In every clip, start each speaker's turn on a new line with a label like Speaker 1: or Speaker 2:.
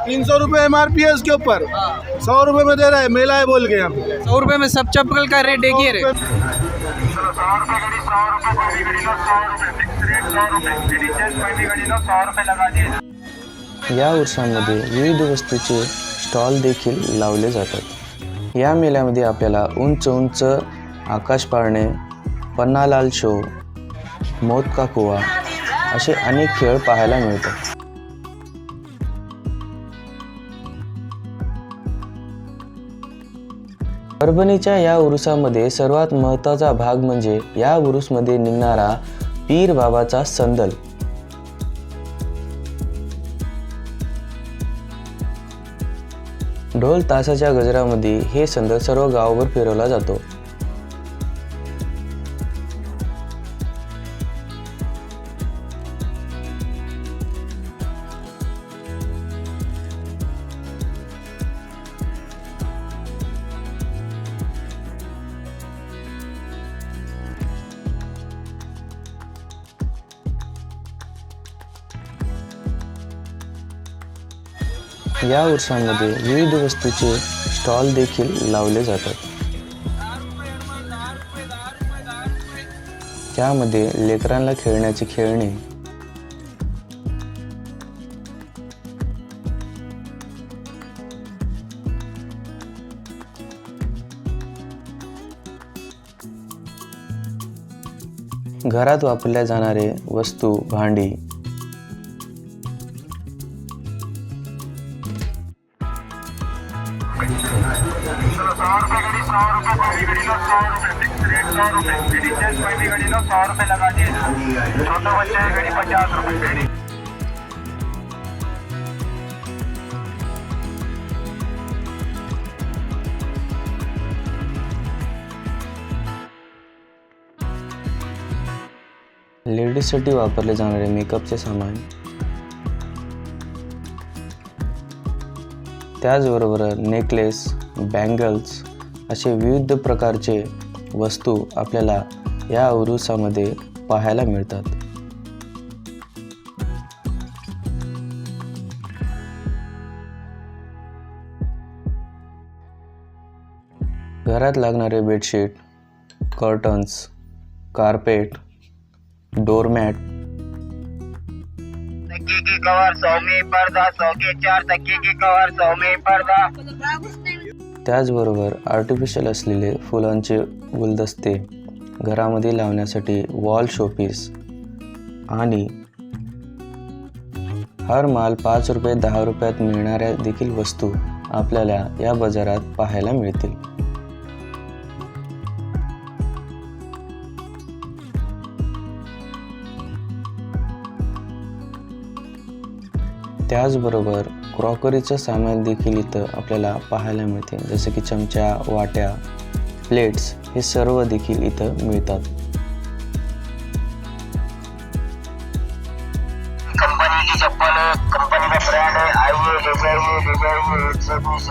Speaker 1: 300 रुपये MRP है उसके ऊपर, 100 रुपये में दे रहा है, मेला है बोल के यहाँ पे।
Speaker 2: 100 रुपये में सब चप्पल का रेट एक ही है।
Speaker 3: या उर्सामध्ये विविध वस्तूचे स्टॉल देखील लावले जातात। या मेळ्यामध्ये आपल्याला उंच उंच आकाश पाळणे, पन्नालाल शो, मौत का कुआ असे अनेक खेळ पाहायला मिळतात। परभणीच्या या उरुसामध्ये सर्वात महत्त्वाचा भाग म्हणजे या उरुसमध्ये निघणारा पीर बाबाचा संदल। ढोल तासाच्या गजरामध्ये हे संदल सर्व गावभर फिरवला जातो। या उर्सामध्ये विविध वस्तूचे स्टॉल देखील लावले जातात। त्यामध्ये लेकरांना खेळण्याची खेळणी, घरात वापरल्या जाणारे वस्तू, भांडी, लेडीजसाठी वापरले जाणारे मेकअपचे सामान, त्याचबरोबर नेकलेस, बँगल्स असे विविध प्रकारचे वस्तू आपल्याला या उरुसामध्ये पाहायला मिळतात। घरात लागणारे बेडशीट, कर्टन्स, कार्पेट, डोरमॅट,
Speaker 4: तकिए के कवर 100 में पर्दा, 100 के 4 तकिए के कवर 100 में पर्दा।
Speaker 3: त्याचबरोबर आर्टिफिशियल असलेले फुलांचे गुलदस्ते, घरामध्ये लावण्यासाठी वॉल शोपीस आणि हर माल 5 रुपये 10 रुपयात मिळणाऱ्या देखील वस्तू आपल्याला या बाजारात पाहायला मिळतील। त्याचबरोबर क्रॉकरीचं सामान देखील इथं आपल्याला पाहायला मिळते, जसे की चमचा, वाट्या, प्लेट्स हे सर्व देखील इथं मिळतात।
Speaker 4: कंपनी की चप्पल है, कंपनी का ब्रांड है, आइए ले जाइए 120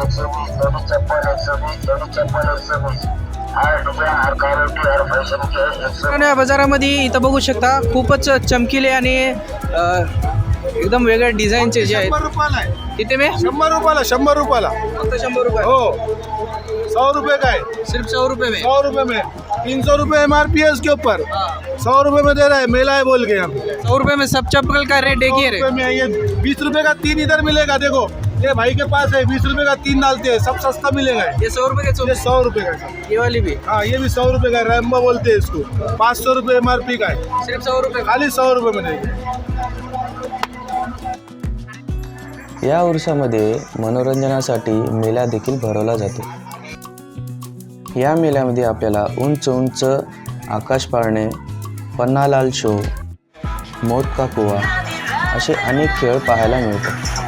Speaker 4: चप्पल 120 हर रुपया हर क्वालिटी हर फैशन के
Speaker 2: या बाजारामध्ये इथं बघू शकता खूपच चमकीले आणि एकदम वेगळ्या डिझाईनचे जे आहेत।
Speaker 1: 100 रुपयाला है,
Speaker 2: किती में
Speaker 1: 100 रुपयाला, 100 रुपयाला,
Speaker 2: फक्त 100 रुपये
Speaker 1: हो 100 रुपये का है,
Speaker 2: सिर्फ 100 रुपये में।
Speaker 1: 100 रुपये में, 300 रुपये MRP है उसके ऊपर, 100 रुपये में दे रहा है, मेला है बोल के यहाँ पे।
Speaker 2: 100 रुपये में सब चप्पल का रेट एक ही
Speaker 1: 100
Speaker 2: है।
Speaker 1: रुपये में है, ये 20 रुपये का 3 इधर मिलेगा। देखो ये भाई के पास है, 20 रुपये का 3 डालते हैं, सब सस्ता मिलेगा।
Speaker 2: ये 100 रुपये के
Speaker 1: ये
Speaker 2: चप्पल,
Speaker 1: 100 रुपये का है।
Speaker 2: ये वाली भी
Speaker 1: हाँ ये भी 100 रुपये का है, रैम्बो बोलते हैं इसको। 500 रुपये MRP का है,
Speaker 2: सिर्फ 100 रुपये।
Speaker 1: खाली 100 रुपये में देंगे।
Speaker 3: या उर्सामध्ये मनोरंजनासाठी मेला देखील भरवला जातो। या मेळ्यामध्ये आपल्याला उंच उंच आकाश पाळणे, पन्नालाल शो, मौत का कुआ असे अनेक खेळ पाहायला मिळतात।